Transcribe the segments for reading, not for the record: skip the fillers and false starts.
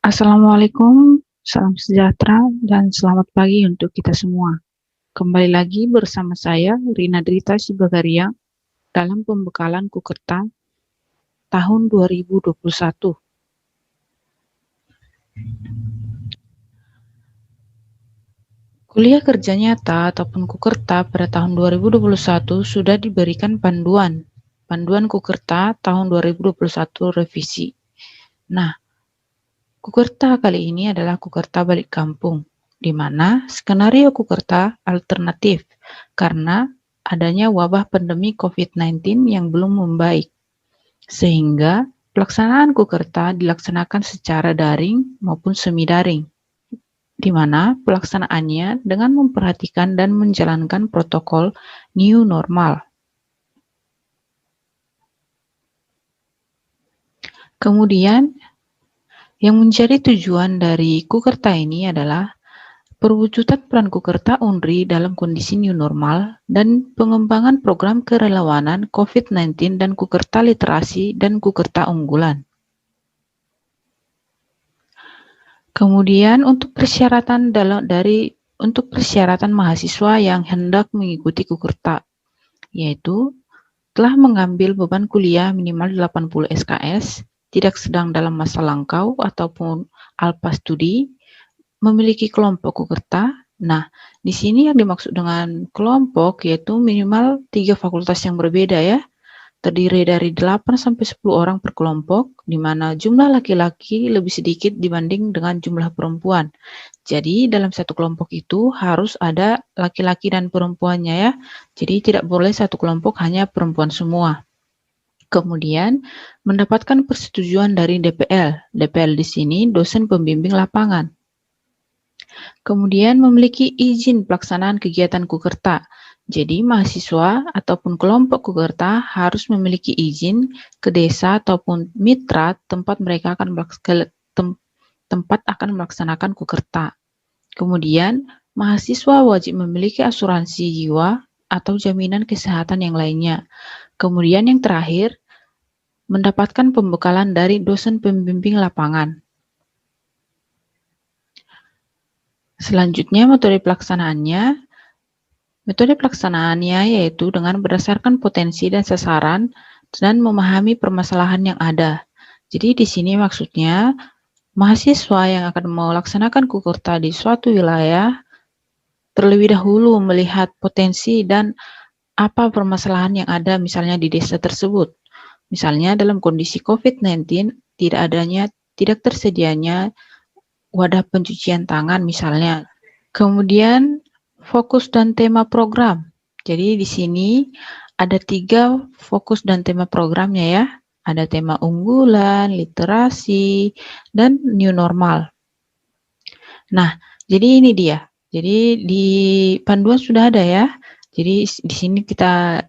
Assalamualaikum, salam sejahtera, dan selamat pagi untuk kita semua. Kembali lagi bersama saya, Rina Drita Sibagaria, dalam pembekalan Kukerta tahun 2021. Kuliah kerja nyata ataupun Kukerta pada tahun 2021 sudah diberikan panduan Kukerta tahun 2021 revisi. Nah, Kukerta kali ini adalah Kukerta balik kampung, di mana skenario Kukerta alternatif karena adanya wabah pandemi COVID-19 yang belum membaik, sehingga pelaksanaan Kukerta dilaksanakan secara daring maupun semi daring, di mana pelaksanaannya dengan memperhatikan dan menjalankan protokol new normal. Kemudian, yang menjadi tujuan dari Kukerta ini adalah perwujudan peran Kukerta UNRI dalam kondisi new normal dan pengembangan program kerelawanan COVID-19 dan Kukerta literasi dan Kukerta unggulan. Kemudian untuk persyaratan mahasiswa yang hendak mengikuti Kukerta, yaitu telah mengambil beban kuliah minimal 80 SKS, tidak sedang dalam masa langkau ataupun alpa studi, memiliki kelompok Kukerta. Nah, di sini yang dimaksud dengan kelompok yaitu minimal 3 fakultas yang berbeda ya. Terdiri dari 8 sampai 10 orang per kelompok, di mana jumlah laki-laki lebih sedikit dibanding dengan jumlah perempuan. Jadi, dalam satu kelompok itu harus ada laki-laki dan perempuannya ya. Jadi, tidak boleh satu kelompok hanya perempuan semua. Kemudian, mendapatkan persetujuan dari DPL. DPL di sini dosen pembimbing lapangan. Kemudian memiliki izin pelaksanaan kegiatan Kukerta. Jadi mahasiswa ataupun kelompok Kukerta harus memiliki izin ke desa ataupun mitra tempat mereka akan melaksanakan Kukerta. Kemudian mahasiswa wajib memiliki asuransi jiwa atau jaminan kesehatan yang lainnya. Kemudian yang terakhir, mendapatkan pembekalan dari dosen pembimbing lapangan. Selanjutnya metode pelaksanaannya yaitu dengan berdasarkan potensi dan sasaran dan memahami permasalahan yang ada. Jadi di sini maksudnya mahasiswa yang akan melaksanakan Kukerta di suatu wilayah terlebih dahulu melihat potensi dan apa permasalahan yang ada misalnya di desa tersebut. Misalnya dalam kondisi COVID-19 tidak tersedianya wadah pencucian tangan misalnya. Kemudian fokus dan tema program. Jadi di sini ada 3 fokus dan tema programnya ya. Ada tema unggulan, literasi, dan new normal. Nah, jadi ini dia. Jadi di panduan sudah ada ya. Jadi di sini kita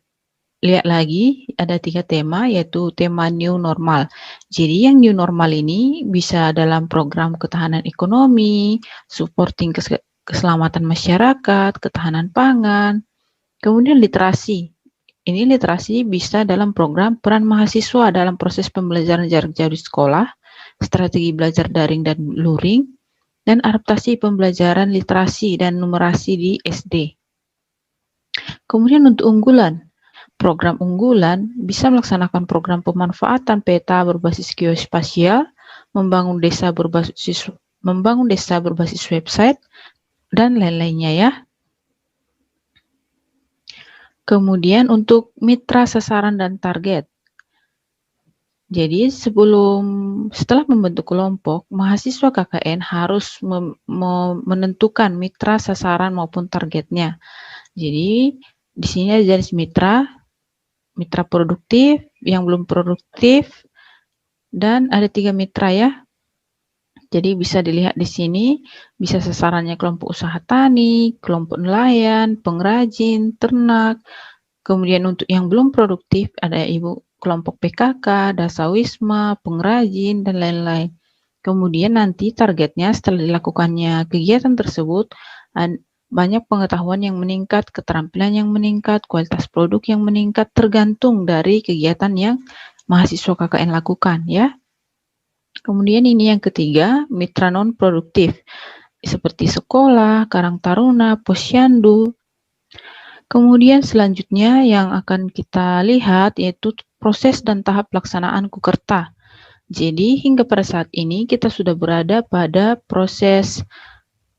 lihat lagi ada 3 tema yaitu tema new normal. Jadi yang new normal ini bisa dalam program ketahanan ekonomi, supporting keselamatan masyarakat, ketahanan pangan. Kemudian literasi. Ini literasi bisa dalam program peran mahasiswa dalam proses pembelajaran jarak jauh di sekolah, strategi belajar daring dan luring, dan adaptasi pembelajaran literasi dan numerasi di SD. Kemudian untuk unggulan. Program unggulan bisa melaksanakan program pemanfaatan peta berbasis geospasial, membangun desa berbasis website, dan lain-lainnya ya. Kemudian untuk mitra sasaran dan target. Jadi setelah membentuk kelompok, mahasiswa KKN harus menentukan mitra sasaran maupun targetnya. Jadi di sini ada jenis mitra produktif, yang belum produktif, dan ada 3 mitra ya. Jadi bisa dilihat di sini, bisa sasarannya kelompok usaha tani, kelompok nelayan, pengrajin, ternak. Kemudian untuk yang belum produktif ada kelompok PKK, dasawisma, pengrajin, dan lain-lain. Kemudian nanti targetnya setelah dilakukannya kegiatan tersebut, banyak pengetahuan yang meningkat, keterampilan yang meningkat, kualitas produk yang meningkat, tergantung dari kegiatan yang mahasiswa KKN lakukan ya. Kemudian ini yang ketiga, mitra non-produktif, seperti sekolah, Karang Taruna, Posyandu. Kemudian selanjutnya yang akan kita lihat yaitu proses dan tahap pelaksanaan Kukerta. Jadi hingga pada saat ini kita sudah berada pada proses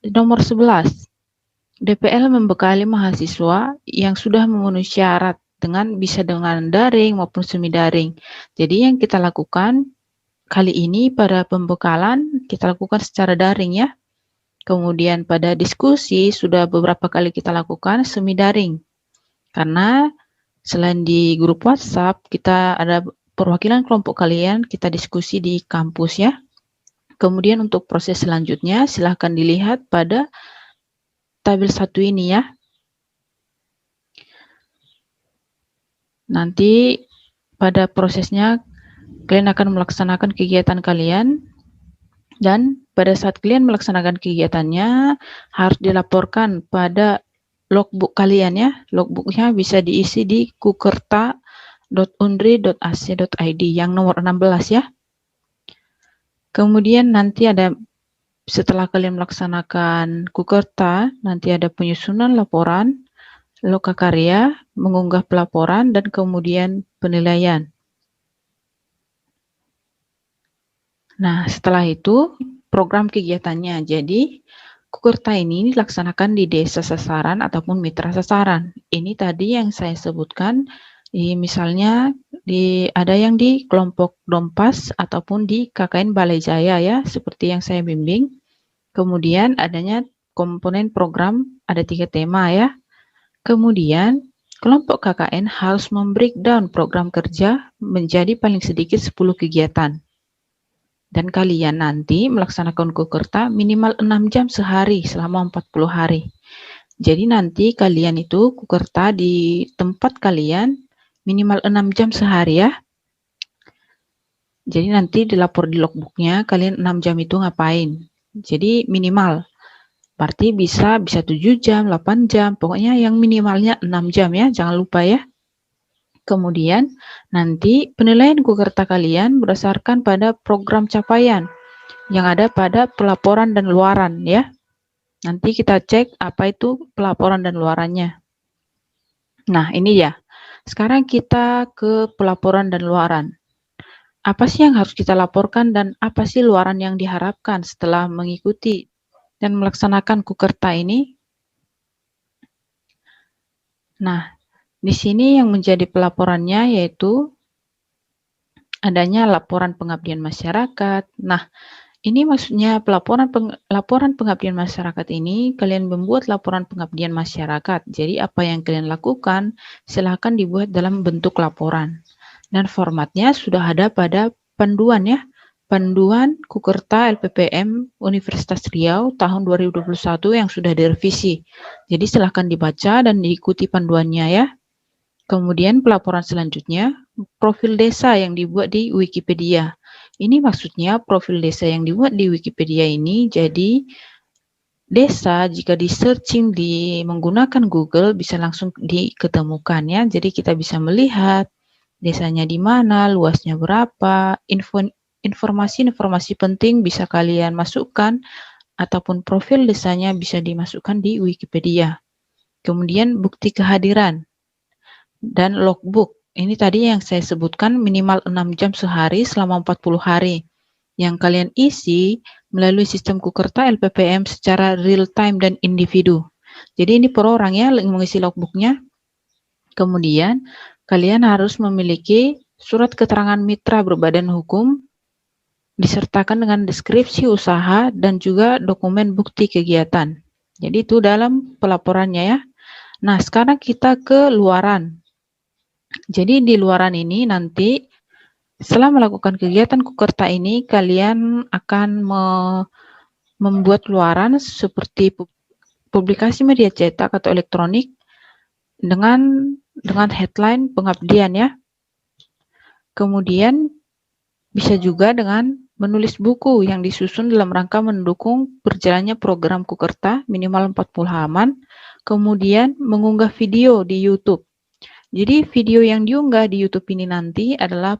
nomor 11. DPL membekali mahasiswa yang sudah memenuhi syarat bisa dengan daring maupun semi daring. Jadi yang kita lakukan kali ini pada pembekalan kita lakukan secara daring ya. Kemudian pada diskusi sudah beberapa kali kita lakukan semi daring. Karena selain di grup WhatsApp, kita ada perwakilan kelompok kalian, kita diskusi di kampus ya. Kemudian untuk proses selanjutnya, silahkan dilihat pada tabel 1 ini ya. Nanti pada prosesnya, kalian akan melaksanakan kegiatan kalian, dan pada saat kalian melaksanakan kegiatannya, harus dilaporkan pada logbook kalian ya. Logbooknya bisa diisi di kukerta.unri.ac.id yang nomor 16 ya. Kemudian nanti ada, setelah kalian melaksanakan Kukerta, nanti ada penyusunan laporan, lokakarya, mengunggah pelaporan, dan kemudian penilaian. Nah, setelah itu program kegiatannya. Jadi, Kukerta ini dilaksanakan di desa sasaran ataupun mitra sasaran. Ini tadi yang saya sebutkan, misalnya ada yang di kelompok Dompas ataupun di KKN Balai Jaya ya, seperti yang saya bimbing. Kemudian adanya komponen program, ada 3 tema ya. Kemudian kelompok KKN harus membreakdown program kerja menjadi paling sedikit 10 kegiatan. Dan kalian nanti melaksanakan Kukerta minimal 6 jam sehari selama 40 hari. Jadi nanti kalian itu Kukerta di tempat kalian minimal 6 jam sehari ya. Jadi nanti dilapor di logbooknya kalian 6 jam itu ngapain. Jadi minimal. Berarti bisa 7 jam, 8 jam, pokoknya yang minimalnya 6 jam ya, jangan lupa ya. Kemudian nanti penilaian Kukerta kalian berdasarkan pada program capaian yang ada pada pelaporan dan luaran ya. Nanti kita cek apa itu pelaporan dan luarannya. Nah, ini ya. Sekarang kita ke pelaporan dan luaran. Apa sih yang harus kita laporkan dan apa sih luaran yang diharapkan setelah mengikuti dan melaksanakan Kukerta ini? Nah, di sini yang menjadi pelaporannya yaitu adanya laporan pengabdian masyarakat. Nah, ini maksudnya laporan pengabdian masyarakat ini, kalian membuat laporan pengabdian masyarakat. Jadi apa yang kalian lakukan, silakan dibuat dalam bentuk laporan. Dan formatnya sudah ada pada panduan ya. Panduan Kukerta LPPM Universitas Riau tahun 2021 yang sudah direvisi. Jadi silahkan dibaca dan diikuti panduannya ya. Kemudian pelaporan selanjutnya, profil desa yang dibuat di Wikipedia. Ini maksudnya profil desa yang dibuat di Wikipedia ini, jadi desa jika di searching menggunakan Google bisa langsung diketemukan ya. Jadi kita bisa melihat desanya di mana, luasnya berapa, informasi-informasi penting bisa kalian masukkan, ataupun profil desanya bisa dimasukkan di Wikipedia. Kemudian bukti kehadiran dan logbook. Ini tadi yang saya sebutkan minimal 6 jam sehari selama 40 hari. Yang kalian isi melalui sistem Kukerta LPPM secara real time dan individu. Jadi ini per orang ya mengisi logbooknya. Kemudian kalian harus memiliki surat keterangan mitra berbadan hukum disertakan dengan deskripsi usaha dan juga dokumen bukti kegiatan. Jadi itu dalam pelaporannya ya. Nah, sekarang kita ke luaran. Jadi di luaran ini nanti setelah melakukan kegiatan Kukerta ini kalian akan membuat luaran seperti publikasi media cetak atau elektronik dengan headline pengabdian ya. Kemudian bisa juga dengan menulis buku yang disusun dalam rangka mendukung berjalannya program Kukerta minimal 40 halaman, kemudian mengunggah video di YouTube. Jadi video yang diunggah di YouTube ini nanti adalah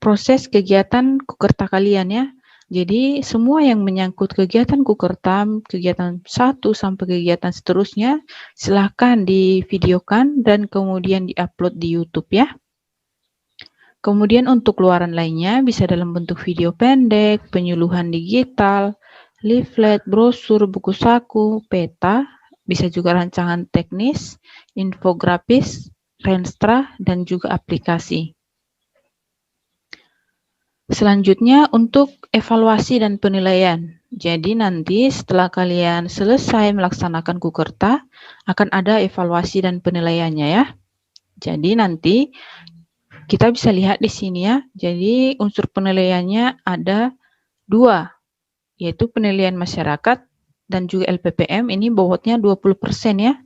proses kegiatan Kukerta kalian ya. Jadi semua yang menyangkut kegiatan Kukerta, kegiatan 1 sampai kegiatan seterusnya, silahkan divideokan dan kemudian diupload di YouTube ya. Kemudian untuk luaran lainnya bisa dalam bentuk video pendek, penyuluhan digital, leaflet, brosur, buku saku, peta, bisa juga rancangan teknis, infografis, renstra, dan juga aplikasi. Selanjutnya untuk evaluasi dan penilaian. Jadi nanti setelah kalian selesai melaksanakan Kukerta, akan ada evaluasi dan penilaiannya ya. Jadi nanti kita bisa lihat di sini ya. Jadi unsur penilaiannya ada 2, yaitu penilaian masyarakat dan juga LPPM, ini bobotnya 20% ya.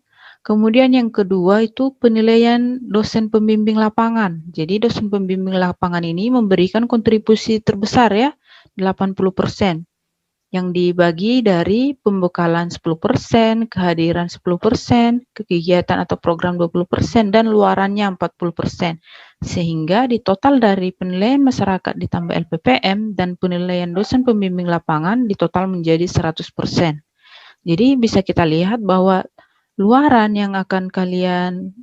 Kemudian yang kedua itu penilaian dosen pembimbing lapangan. Jadi dosen pembimbing lapangan ini memberikan kontribusi terbesar ya, 80%. Yang dibagi dari pembekalan 10%, kehadiran 10%, kegiatan atau program 20%, dan luarannya 40%. Sehingga di total dari penilaian masyarakat ditambah LPPM dan penilaian dosen pembimbing lapangan di total menjadi 100%. Jadi bisa kita lihat bahwa luaran yang akan kalian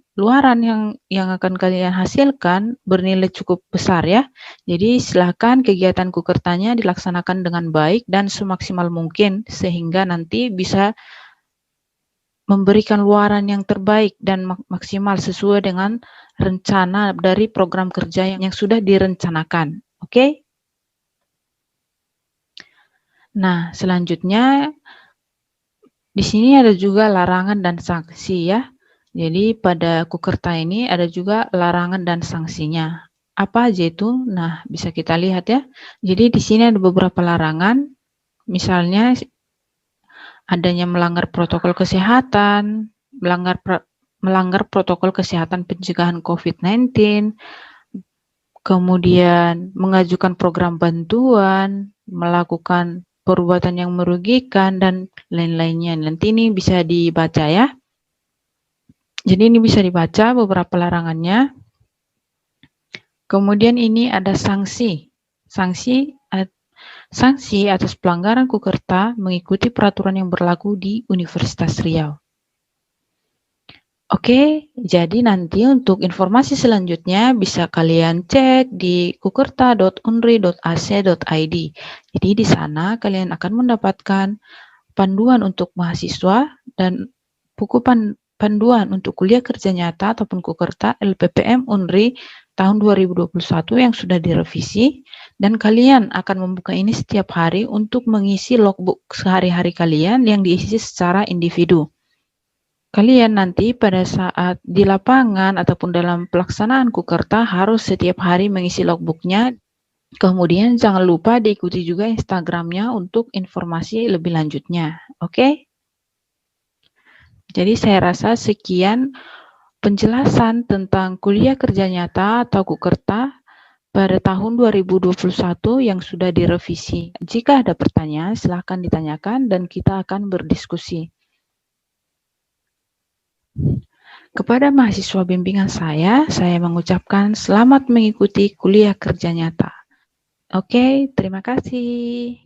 hasilkan bernilai cukup besar ya. Jadi silakan kegiatan Kukertanya dilaksanakan dengan baik dan semaksimal mungkin sehingga nanti bisa memberikan luaran yang terbaik dan maksimal sesuai dengan rencana dari program kerja yang sudah direncanakan. Oke? Nah, selanjutnya di sini ada juga larangan dan sanksi ya. Jadi pada Kukerta ini ada juga larangan dan sanksinya. Apa aja itu? Nah, bisa kita lihat ya. Jadi di sini ada beberapa larangan. Misalnya adanya melanggar protokol kesehatan, melanggar protokol kesehatan pencegahan COVID-19, kemudian mengajukan program bantuan, melakukan perbuatan yang merugikan, dan lain-lainnya. Nanti ini bisa dibaca ya. Jadi ini bisa dibaca beberapa larangannya. Kemudian ini ada sanksi. Sanksi atas pelanggaran Kukerta mengikuti peraturan yang berlaku di Universitas Riau. Oke, jadi nanti untuk informasi selanjutnya bisa kalian cek di kukerta.unri.ac.id. Jadi di sana kalian akan mendapatkan panduan untuk mahasiswa dan buku panduan untuk kuliah kerja nyata ataupun Kukerta LPPM Unri tahun 2021 yang sudah direvisi, dan kalian akan membuka ini setiap hari untuk mengisi logbook sehari-hari kalian yang diisi secara individu. Kalian nanti pada saat di lapangan ataupun dalam pelaksanaan Kukerta harus setiap hari mengisi logbooknya. Kemudian jangan lupa diikuti juga Instagramnya untuk informasi lebih lanjutnya. Oke? Jadi saya rasa sekian penjelasan tentang kuliah kerja nyata atau Kukerta pada tahun 2021 yang sudah direvisi. Jika ada pertanyaan, silahkan ditanyakan dan kita akan berdiskusi. Kepada mahasiswa bimbingan saya mengucapkan selamat mengikuti kuliah kerja nyata. Oke, terima kasih.